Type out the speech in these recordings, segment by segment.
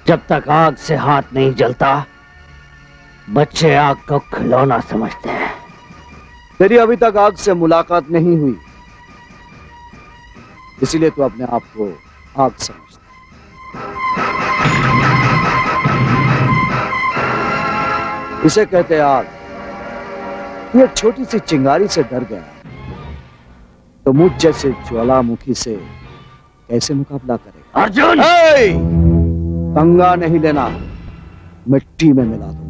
जब तक आग से हाथ नहीं जलता बच्चे आग को खिलौना समझते हैं। तेरी अभी तक आग से मुलाकात नहीं हुई, इसीलिए तू अपने आप को आग समझता। इसे कहते आग। तू एक छोटी सी चिंगारी से डर गया तो मुझ जैसे ज्वालामुखी से कैसे मुकाबला करेगा? अर्जुन! पंगा नहीं लेना, मिट्टी में मिला दूंगा।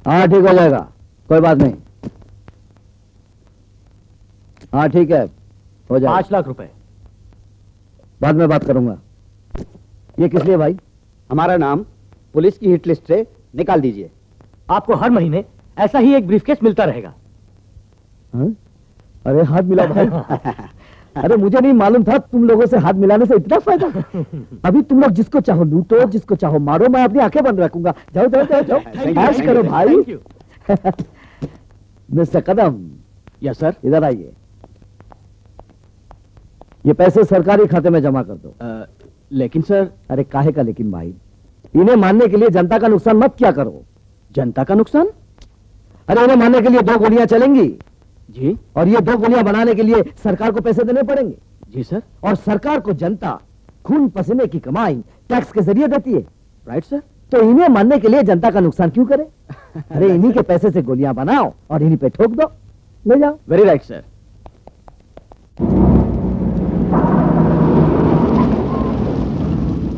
हाँ ठीक हो जाएगा, कोई बात नहीं। हाँ ठीक है, हो जाएगा। 5 लाख रुपए बाद में बात करूंगा। ये किस लिए भाई? हमारा नाम पुलिस की हिट लिस्ट से निकाल दीजिए। आपको हर महीने ऐसा ही एक ब्रीफकेस मिलता रहेगा। हाँ? अरे हाथ मिला भाई। अरे मुझे नहीं मालूम था तुम लोगों से हाथ मिलाने से इतना फायदा। अभी तुम लोग जिसको चाहो लूटो, जिसको चाहो मारो, मैं अपनी आंखें बंद रखूंगा। जाओ जाओ जाओ जाओ, ऐश करो भाई। मिस्टर कदम। Yes sir. इधर आइए, ये पैसे सरकारी खाते में जमा कर दो। लेकिन सर। अरे काहे का लेकिन भाई, इन्हें मारने के लिए जनता का नुकसान मत क्या करो। जनता का नुकसान? अरे इन्हें मारने के लिए 2 गोलियां चलेंगी जी, और ये 2 गोलियां बनाने के लिए सरकार को पैसे देने पड़ेंगे। जी सर। और सरकार को जनता खून पसीने की कमाई टैक्स के जरिए देती है। Right sir. तो इन्हें मारने के लिए जनता का नुकसान क्यों करे? अरे इन्हीं के पैसे से गोलियां बनाओ और इन्हीं पे ठोक दो, ले जाओ। Very right sir.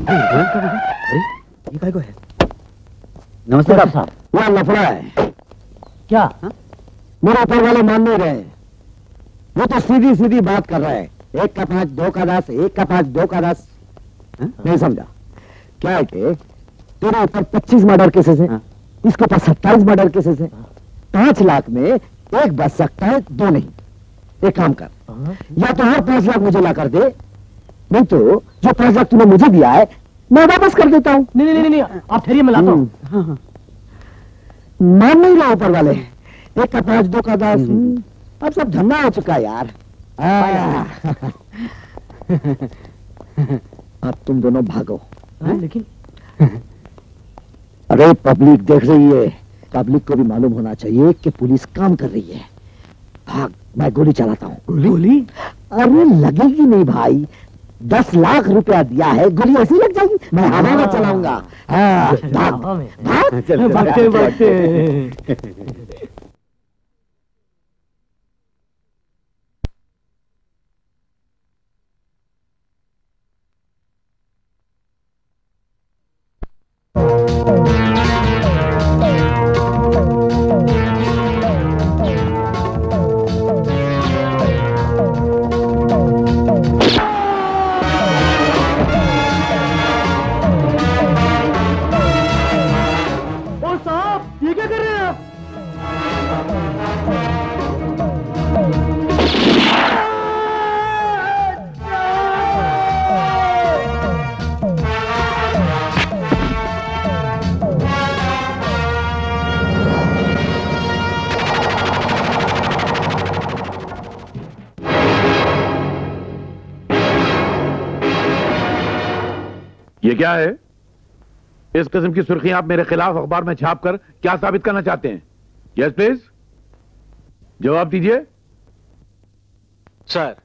अरे ये काय को है? नमस्ते साहब। वहाँ लफड़ा है। क्या? मेरे ऊपर वाले मान नहीं रहे, वो तो सीधी सीधी बात कर रहे हैं। 1 का 5 2 का 10, 1 का 5 2 का 10। नहीं समझा क्या है कि तेरे ऊपर 25 मर्डर केसेस है, इसके पास 27 मर्डर केसेस है। 5 लाख में एक बच सकता है, 2 नहीं। एक काम कर, या तो हर 5 लाख मुझे ला कर दे, नहीं तो जो 5 लाख तूने मुझे दिया है मैं वापस कर देता हूँ। नहीं नहीं नहीं, आप ठहरिए, मैं लाता हूँ। मान नहीं रहा ऊपर वाले। 1 का 5 2 का 10। अब सब धन्ना हो चुका है यार। अब तुम दोनों भागो। लेकिन अरे पब्लिक देख रही है, पब्लिक को भी मालूम होना चाहिए कि पुलिस काम कर रही है। भाग, मैं गोली चलाता हूँ। गोली? अरे लगेगी नहीं भाई, 10 लाख रुपया दिया है, गोली ऐसी लग जाएगी। मैं हवा में चलाऊंगा। भाग भाग। भागते भागते। ये क्या है? इस किस्म की सुर्खियां आप मेरे खिलाफ अखबार में छापकर क्या साबित करना चाहते हैं? यस प्लीज, जवाब दीजिए। सर,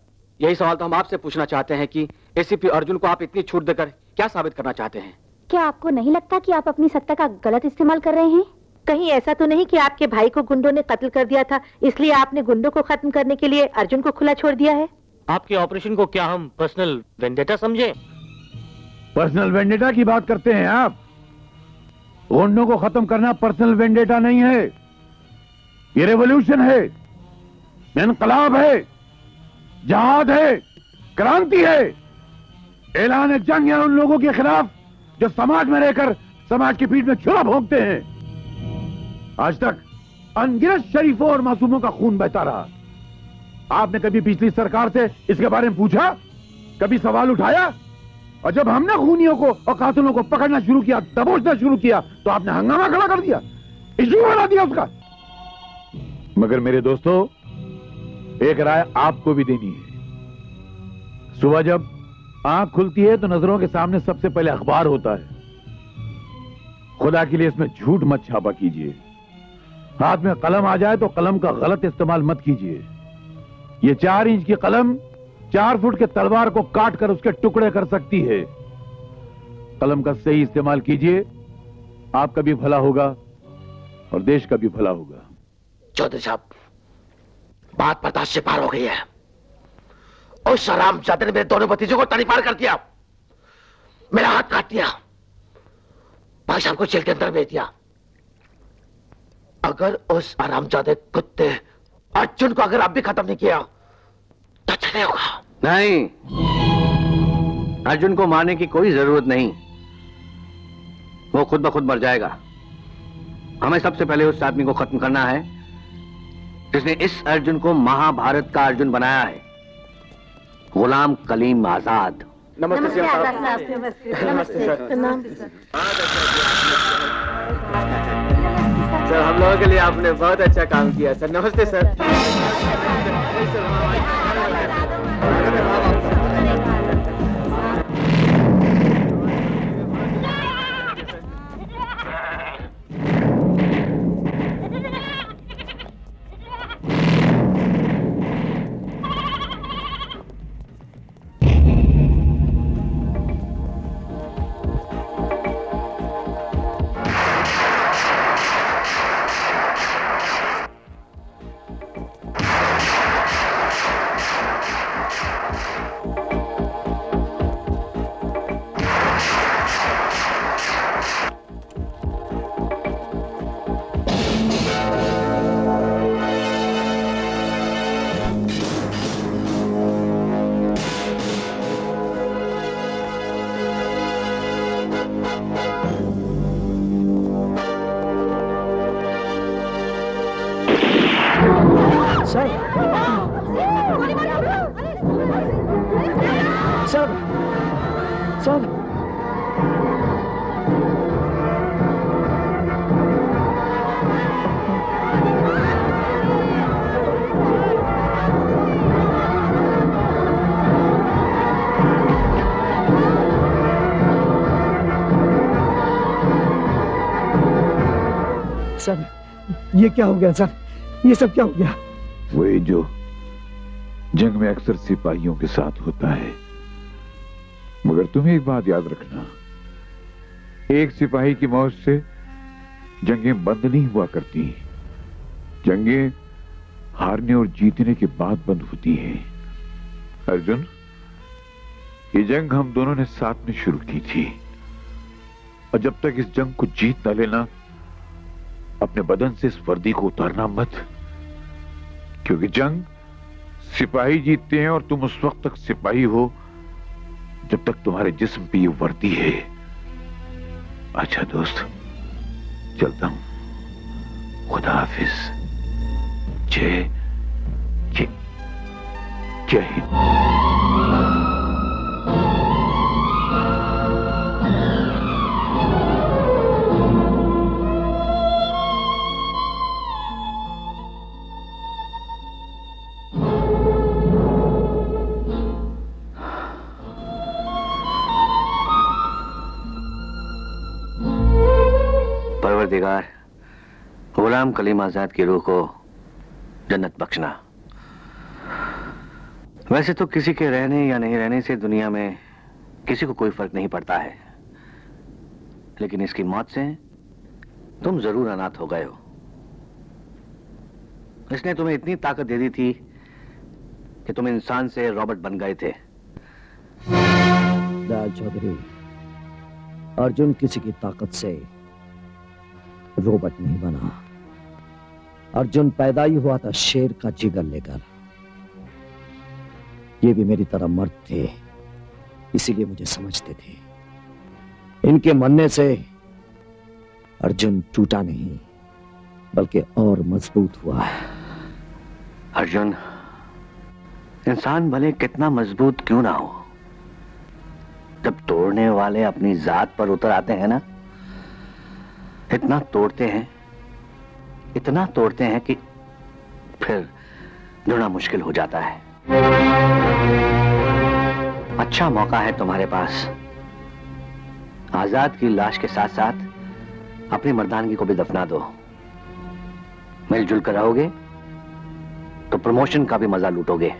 यही सवाल तो हम आपसे पूछना चाहते हैं कि एसीपी अर्जुन को आप इतनी छूट देकर क्या साबित करना चाहते हैं? क्या आपको नहीं लगता कि आप अपनी सत्ता का गलत इस्तेमाल कर रहे हैं? कहीं ऐसा तो नहीं कि आपके भाई को गुंडों ने कत्ल कर दिया था, इसलिए आपने गुंडों को खत्म करने के लिए अर्जुन को खुला छोड़ दिया है? आपके ऑपरेशन को क्या हम पर्सनल वेंडेटा समझे? पर्सनल वेंडेटा की बात करते हैं आप? गुंडों को खत्म करना पर्सनल वेंडेटा नहीं है, ये रेवोल्यूशन है, इनकलाब है, जहाद है, क्रांति है, ऐलान जंग है उन लोगों के खिलाफ जो समाज में रहकर समाज की पीठ में छुरा भोंकते हैं। आज तक अनगिनत शरीफों और मासूमों का खून बहता रहा। आपने कभी पिछली सरकार से इसके बारे में पूछा? कभी सवाल उठाया? और जब हमने खूनियों को और कातिलों को पकड़ना शुरू किया, दबोचना शुरू किया, तो आपने हंगामा खड़ा कर दिया, इशू बना दिया उसका। मगर मेरे दोस्तों, एक राय आपको भी देनी है। सुबह जब आंख खुलती है तो नजरों के सामने सबसे पहले अखबार होता है। खुदा के लिए इसमें झूठ मत छापा कीजिए। हाथ में कलम आ जाए तो कलम का गलत इस्तेमाल मत कीजिए। ये 4 इंच की कलम 4 फुट के तलवार को काट कर उसके टुकड़े कर सकती है। कलम का सही इस्तेमाल कीजिए, आपका भी भला होगा और देश का भी भला होगा। चौधरी साहब, बात बर्दाश्त से पार हो गई है। उस हरामजादे ने मेरे दोनों भतीजों को तड़ी पार कर दिया, मेरा हाथ काट दिया, भाई साहब को जेल के अंदर भेज दिया। अगर उस हरामजादे कुत्ते अर्जुन को अगर आप भी खत्म नहीं किया तो अच्छा नहीं होगा। नहीं, अर्जुन को मारने की कोई जरूरत नहीं, वो खुद ब खुद मर जाएगा। हमें सबसे पहले उस आदमी को खत्म करना है जिसने इस अर्जुन को महाभारत का अर्जुन बनाया है, गुलाम कलीम आजाद। नमस्ते सर। सर, हम लोगों के लिए आपने बहुत अच्छा काम किया सर। नमस्ते सर। सर, ये क्या हो गया सर? ये सब क्या हो गया? वही जो जंग में अक्सर सिपाहियों के साथ होता है। मगर तुम्हें एक बात याद रखना, एक सिपाही की मौत से जंगें बंद नहीं हुआ करती। जंगें हारने और जीतने के बाद बंद होती हैं। अर्जुन, ये जंग हम दोनों ने साथ में शुरू की थी, और जब तक इस जंग को जीत न लेना, अपने बदन से इस वर्दी को उतारना मत। क्योंकि जंग सिपाही जीतते हैं और तुम उस वक्त तक सिपाही हो जब तक तुम्हारे जिस्म पे ये वर्दी है। अच्छा दोस्त, चलता हूं। खुदा हाफिज। जय हिंद। परवरदिगार, गुलाम कलीम आजाद की रूह को जन्नत बख्शना। वैसे तो किसी के रहने या नहीं रहने से दुनिया में किसी को कोई फर्क नहीं पड़ता है, लेकिन इसकी मौत से तुम जरूर अनाथ हो गए हो। इसने तुम्हें इतनी ताकत दे दी थी कि तुम इंसान से रॉबोट बन गए थे। दयाल चौधरी, अर्जुन किसी की ताकत से रोबोट नहीं बना। अर्जुन पैदा ही हुआ था शेर का जिगर लेकर। ये भी मेरी तरह मर्द थे, इसीलिए मुझे समझते थे। इनके मरने से अर्जुन टूटा नहीं, बल्कि और मजबूत हुआ है। अर्जुन, इंसान भले कितना मजबूत क्यों ना हो, जब तोड़ने वाले अपनी जात पर उतर आते हैं ना, इतना तोड़ते हैं, इतना तोड़ते हैं कि फिर जुड़ना मुश्किल हो जाता है। अच्छा मौका है तुम्हारे पास। आजाद की लाश के साथ साथ अपनी मर्दानगी को भी दफना दो। मिलजुल कर रहोगे तो प्रमोशन का भी मजा लूटोगे।